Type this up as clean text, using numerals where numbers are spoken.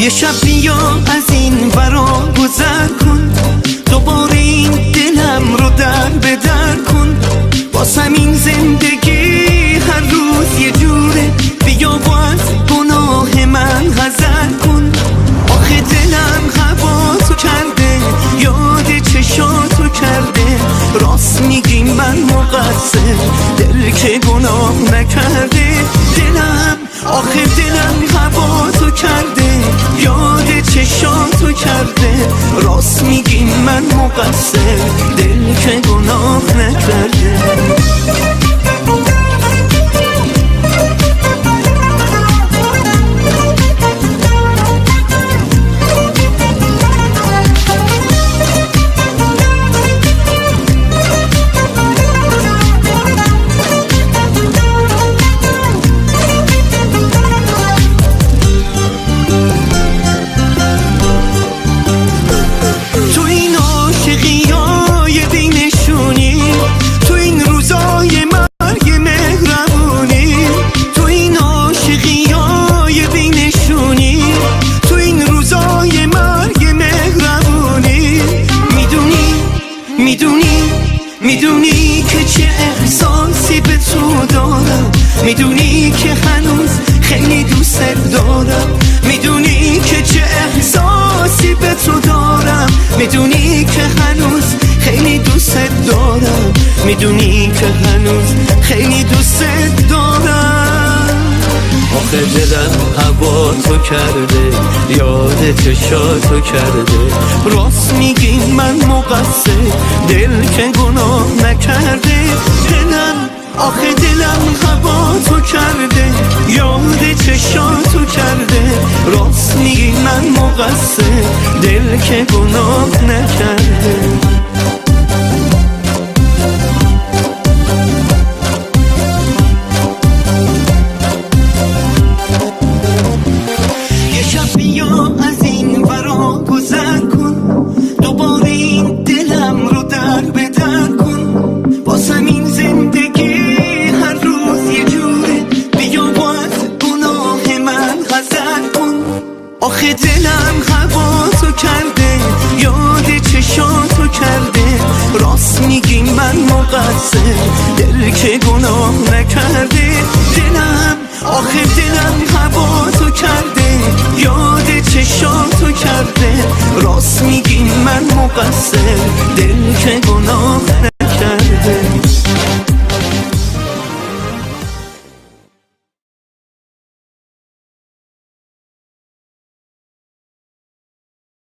یه شب بیا از این ورا گذر کن، دوباره این دلم رو در به در کن. واسم این زندگی هر روز یه جوره، بیا و از گناه من حذر کن. آخه دلم هواتو کرده، یاد چشاتو کرده. راست میگی من مقصر، دل که گناه نکرده. دلم آخه دلم هواتو کرده، یاد چشاتو کرده. راست میگی من مقصر، دل که گناه نکرده. میدونی که چه احساسی به تو دارم، میدونی که هنوز خیلی دوست دارم. میدونی که چه احساسی به تو دارم، میدونی که هنوز خیلی دوست دارم. میدونی که هنوز خیلی دوست دارم. آخه دلم هوا تو کرده، یاد چشاتو کرده. راست میگی من مقصر، دل که گناه نکرده. دلم آخه دلم هوا تو کرده، یاد چشاتو کرده. راست میگی من مقصر، دل که گناه نکرده. از این ورا گذر کن، دوباره این دلم رو در به در کن. واسم این زندگی هر روز یه جوره، بیا و از گناه من حذر کن. آخه دلم هواتو کرده، یاد چشاتو کرده. راست میگی من مقصر، دل که گناه نکرده. دلم آخه دلم هواتو